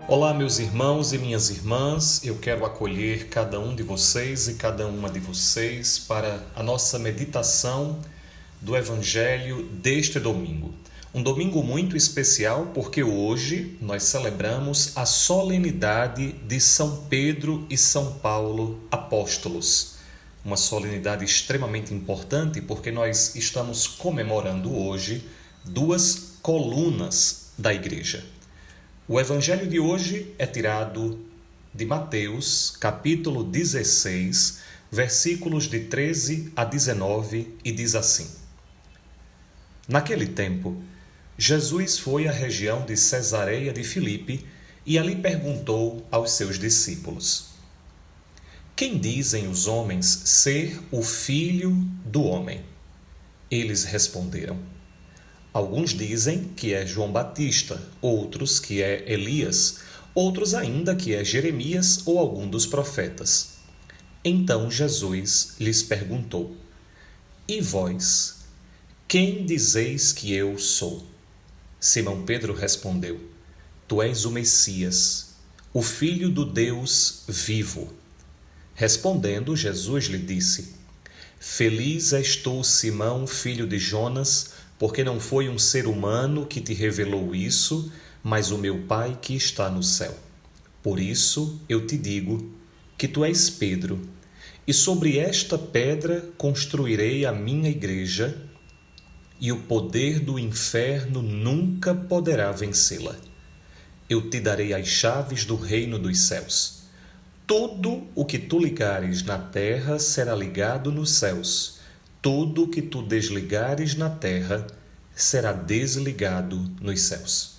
Olá, meus irmãos e minhas irmãs, eu quero acolher cada um de vocês e cada uma de vocês para a nossa meditação do Evangelho deste domingo. Um domingo muito especial porque hoje nós celebramos a solenidade de São Pedro e São Paulo apóstolos. Uma solenidade extremamente importante porque nós estamos comemorando hoje duas colunas da Igreja. O evangelho de hoje é tirado de Mateus, capítulo 16, versículos de 13 a 19, e diz assim: Naquele tempo, Jesus foi à região de Cesareia de Filipe e ali perguntou aos seus discípulos: Quem dizem os homens ser o Filho do Homem? Eles responderam: Alguns dizem que é João Batista, outros que é Elias, outros ainda que é Jeremias ou algum dos profetas. Então Jesus lhes perguntou: E vós, quem dizeis que eu sou? Simão Pedro respondeu: Tu és o Messias, o Filho do Deus vivo. Respondendo, Jesus lhe disse: Feliz és tu, Simão, filho de Jonas, porque não foi um ser humano que te revelou isso, mas o meu Pai que está no céu. Por isso eu te digo que tu és Pedro, e sobre esta pedra construirei a minha igreja, e o poder do inferno nunca poderá vencê-la. Eu te darei as chaves do reino dos céus. Tudo o que tu ligares na terra será ligado nos céus. Tudo o que tu desligares na terra será desligado nos céus.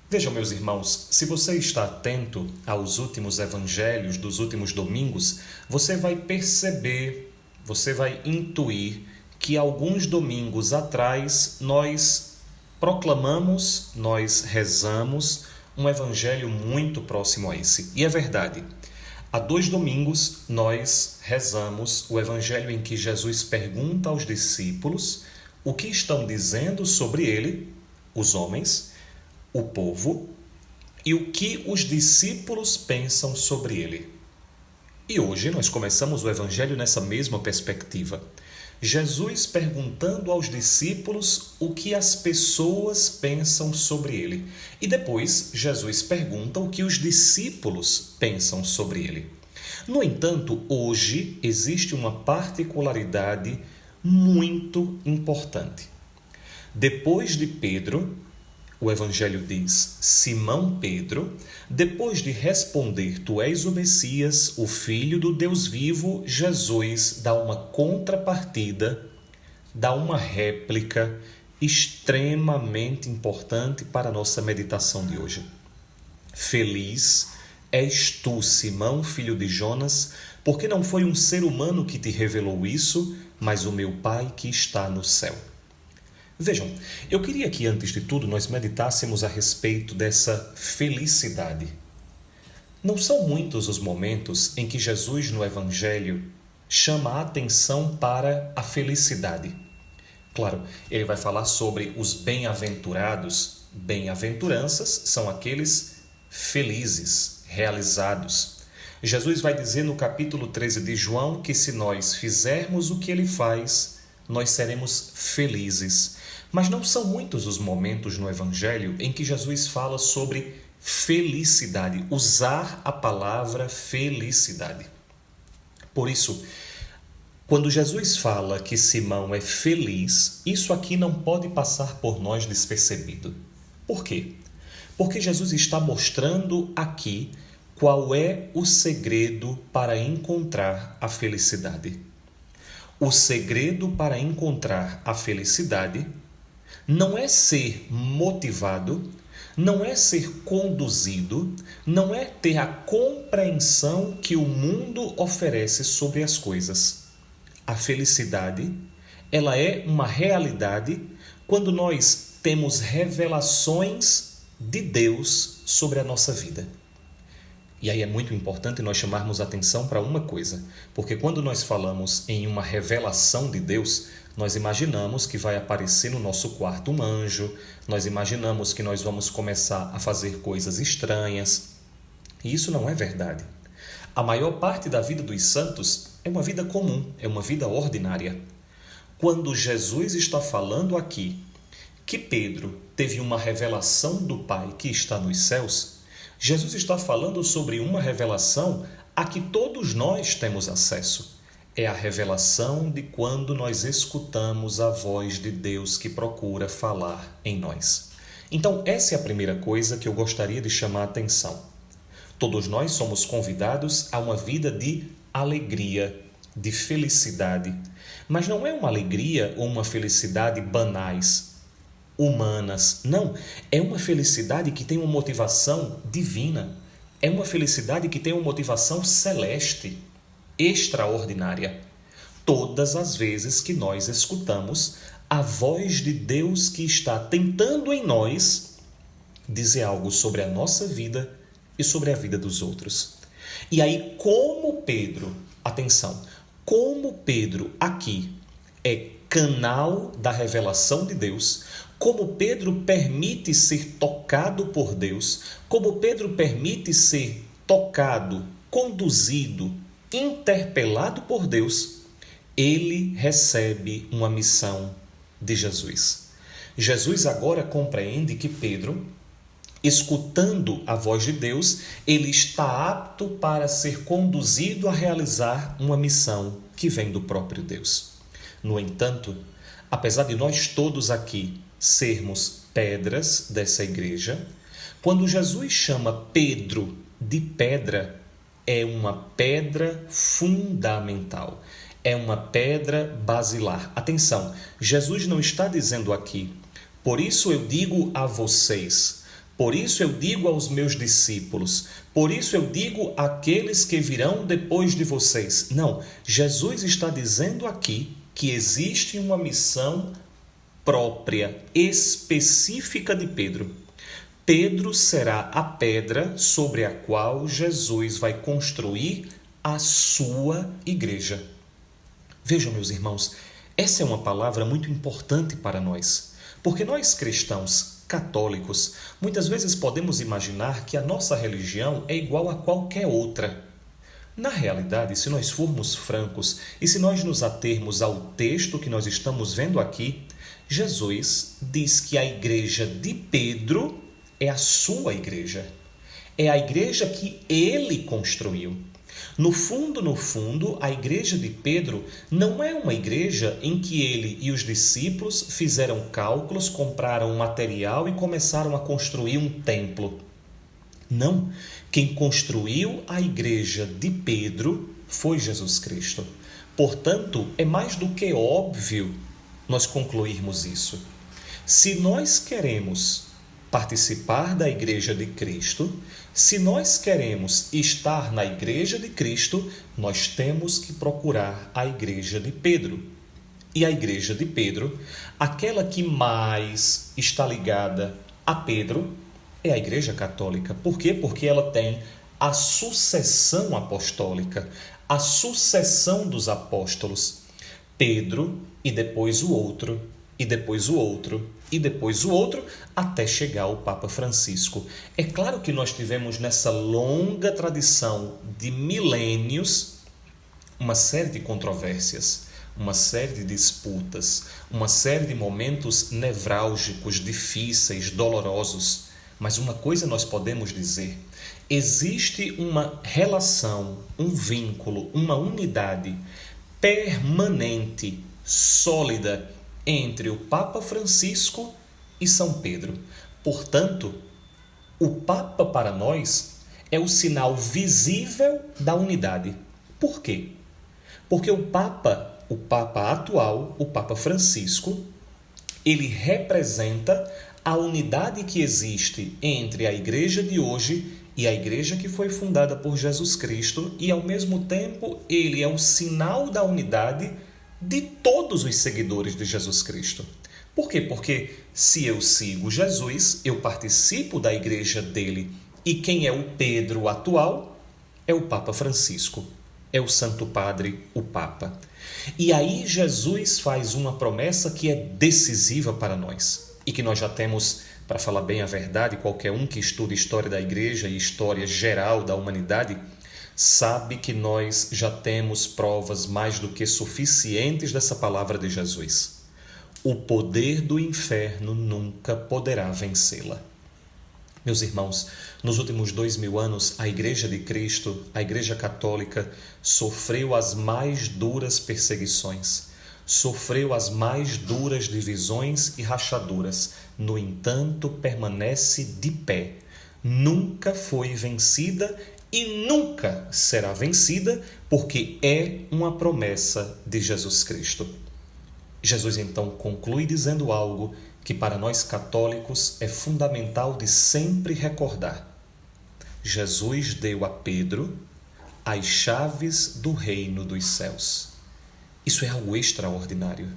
Vejam, meus irmãos, se você está atento aos últimos evangelhos dos últimos domingos, você vai perceber, você vai intuir que alguns domingos atrás nós proclamamos, nós rezamos um evangelho muito próximo a esse. E é verdade. Há 2 domingos nós rezamos o evangelho em que Jesus pergunta aos discípulos o que estão dizendo sobre ele, os homens, o povo, e o que os discípulos pensam sobre ele. E hoje nós começamos o evangelho nessa mesma perspectiva. Jesus perguntando aos discípulos o que as pessoas pensam sobre ele. E depois, Jesus pergunta o que os discípulos pensam sobre ele. No entanto, hoje existe uma particularidade muito importante. Depois de Pedro, o Evangelho diz, Simão Pedro, depois de responder, tu és o Messias, o Filho do Deus vivo, Jesus dá uma contrapartida, dá uma réplica extremamente importante para a nossa meditação de hoje. Feliz és tu, Simão, filho de Jonas, porque não foi um ser humano que te revelou isso, mas o meu Pai que está no céu. Vejam, eu queria que antes de tudo nós meditássemos a respeito dessa felicidade. Não são muitos os momentos em que Jesus no Evangelho chama a atenção para a felicidade. Claro, ele vai falar sobre os bem-aventurados. Bem-aventuranças são aqueles felizes, realizados. Jesus vai dizer no capítulo 13 de João que se nós fizermos o que ele faz, nós seremos felizes. Mas não são muitos os momentos no Evangelho em que Jesus fala sobre felicidade, usar a palavra felicidade. Por isso, quando Jesus fala que Simão é feliz, isso aqui não pode passar por nós despercebido. Por quê? Porque Jesus está mostrando aqui qual é o segredo para encontrar a felicidade. O segredo para encontrar a felicidade não é ser motivado, não é ser conduzido, não é ter a compreensão que o mundo oferece sobre as coisas. A felicidade, ela é uma realidade quando nós temos revelações de Deus sobre a nossa vida. E aí é muito importante nós chamarmos atenção para uma coisa, porque quando nós falamos em uma revelação de Deus, nós imaginamos que vai aparecer no nosso quarto um anjo, nós imaginamos que nós vamos começar a fazer coisas estranhas. E isso não é verdade. A maior parte da vida dos santos é uma vida comum, é uma vida ordinária. Quando Jesus está falando aqui que Pedro teve uma revelação do Pai que está nos céus, Jesus está falando sobre uma revelação a que todos nós temos acesso. É a revelação de quando nós escutamos a voz de Deus que procura falar em nós. Então, essa é a primeira coisa que eu gostaria de chamar a atenção. Todos nós somos convidados a uma vida de alegria, de felicidade. Mas não é uma alegria ou uma felicidade banais, humanas. Não, é uma felicidade que tem uma motivação divina. É uma felicidade que tem uma motivação celeste, extraordinária. Todas as vezes que nós escutamos a voz de Deus que está tentando em nós dizer algo sobre a nossa vida e sobre a vida dos outros. E aí, como Pedro, atenção, como Pedro aqui é canal da revelação de Deus, como Pedro permite ser tocado por Deus, como Pedro permite ser tocado, conduzido, interpelado por Deus, ele recebe uma missão de Jesus. Jesus agora compreende que Pedro, escutando a voz de Deus, ele está apto para ser conduzido a realizar uma missão que vem do próprio Deus. No entanto, apesar de nós todos aqui sermos pedras dessa igreja, quando Jesus chama Pedro de pedra, é uma pedra fundamental, é uma pedra basilar. Atenção, Jesus não está dizendo aqui, por isso eu digo a vocês, por isso eu digo aos meus discípulos, por isso eu digo àqueles que virão depois de vocês. Não, Jesus está dizendo aqui que existe uma missão própria, específica de Pedro. Pedro será a pedra sobre a qual Jesus vai construir a sua igreja. Vejam, meus irmãos, essa é uma palavra muito importante para nós, porque nós cristãos católicos muitas vezes podemos imaginar que a nossa religião é igual a qualquer outra. Na realidade, se nós formos francos e se nós nos atermos ao texto que nós estamos vendo aqui, Jesus diz que a igreja de Pedro é a sua igreja. É a igreja que ele construiu. No fundo, a igreja de Pedro não é uma igreja em que ele e os discípulos fizeram cálculos, compraram material e começaram a construir um templo. Não, quem construiu a igreja de Pedro foi Jesus Cristo. Portanto, é mais do que óbvio nós concluirmos isso. Se nós queremos participar da igreja de Cristo, se nós queremos estar na igreja de Cristo, nós temos que procurar a igreja de Pedro. E a igreja de Pedro, aquela que mais está ligada a Pedro, é a igreja católica. Por quê? Porque ela tem a sucessão apostólica, a sucessão dos apóstolos. Pedro e depois o outro, e depois o outro, e depois o outro, até chegar ao Papa Francisco. É claro que nós tivemos nessa longa tradição de milênios uma série de controvérsias, uma série de disputas, uma série de momentos nevrálgicos, difíceis, dolorosos. Mas uma coisa nós podemos dizer, existe uma relação, um vínculo, uma unidade permanente, sólida, entre o Papa Francisco e São Pedro. Portanto, o Papa para nós é o sinal visível da unidade. Por quê? Porque o Papa atual, o Papa Francisco, ele representa a unidade que existe entre a igreja de hoje e a igreja que foi fundada por Jesus Cristo, e ao mesmo tempo ele é o sinal da unidade de todos os seguidores de Jesus Cristo. Por quê? Porque se eu sigo Jesus, eu participo da igreja dele. E quem é o Pedro atual? é o Papa Francisco, é o Santo Padre, o Papa. E aí Jesus faz uma promessa que é decisiva para nós e que nós já temos, para falar bem a verdade, qualquer um que estuda história da Igreja e história geral da humanidade sabe que nós já temos provas mais do que suficientes dessa palavra de Jesus. O poder do inferno nunca poderá vencê-la. Meus irmãos, nos últimos 2000 anos, a Igreja de Cristo, a Igreja Católica, sofreu as mais duras perseguições, sofreu as mais duras divisões e rachaduras. No entanto, permanece de pé. Nunca foi vencida e nunca será vencida, porque é uma promessa de Jesus Cristo. Jesus então conclui dizendo algo que para nós católicos é fundamental de sempre recordar. Jesus deu a Pedro as chaves do reino dos céus. Isso é algo extraordinário.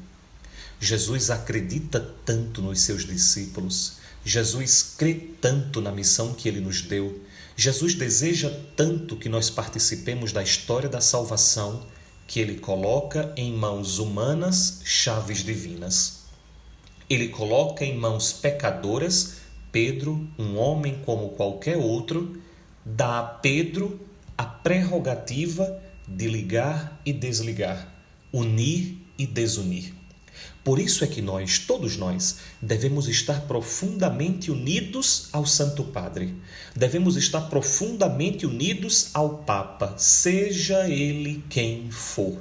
Jesus acredita tanto nos seus discípulos. Jesus crê tanto na missão que ele nos deu. Jesus deseja tanto que nós participemos da história da salvação, que ele coloca em mãos humanas chaves divinas. Ele coloca em mãos pecadoras, Pedro, um homem como qualquer outro, dá a Pedro a prerrogativa de ligar e desligar, unir e desunir. Por isso é que nós, todos nós, devemos estar profundamente unidos ao Santo Padre. Devemos estar profundamente unidos ao Papa, seja ele quem for.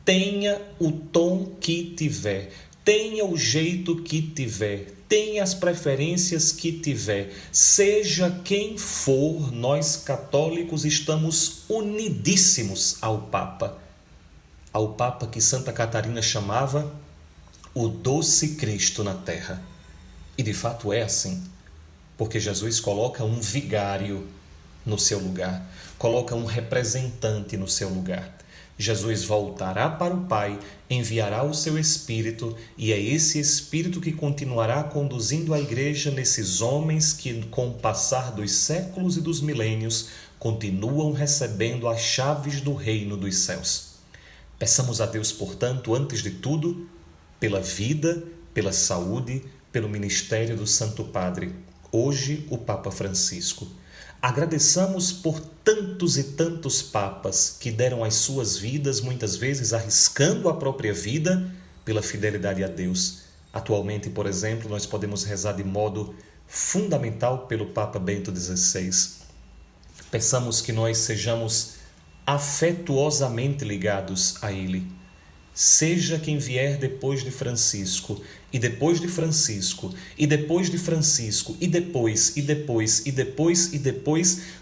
Tenha o tom que tiver, tenha o jeito que tiver, tenha as preferências que tiver, seja quem for, nós católicos estamos unidíssimos ao Papa. Ao Papa que Santa Catarina chamava o doce Cristo na terra. E de fato é assim, porque Jesus coloca um vigário no seu lugar, coloca um representante no seu lugar. Jesus voltará para o Pai, enviará o seu Espírito, e é esse Espírito que continuará conduzindo a Igreja nesses homens que, com o passar dos séculos e dos milênios, continuam recebendo as chaves do reino dos céus. Peçamos a Deus, portanto, antes de tudo, pela vida, pela saúde, pelo ministério do Santo Padre, hoje o Papa Francisco. Agradeçamos por tantos e tantos papas que deram as suas vidas, muitas vezes arriscando a própria vida, pela fidelidade a Deus. Atualmente, por exemplo, nós podemos rezar de modo fundamental pelo Papa Bento XVI. Peçamos que nós sejamos afetuosamente ligados a ele. Seja quem vier depois de Francisco, e depois de Francisco, e depois de Francisco, e depois,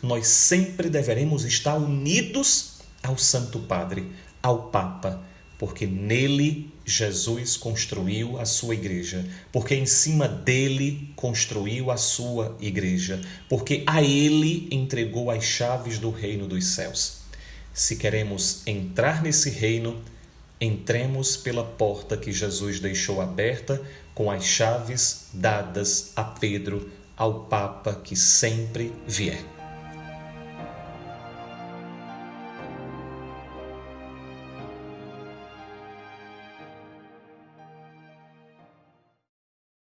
nós sempre deveremos estar unidos ao Santo Padre, ao Papa, porque nele Jesus construiu a sua igreja, porque em cima dele construiu a sua igreja, porque a ele entregou as chaves do reino dos céus. Se queremos entrar nesse reino, entremos pela porta que Jesus deixou aberta, com as chaves dadas a Pedro, ao Papa que sempre vier.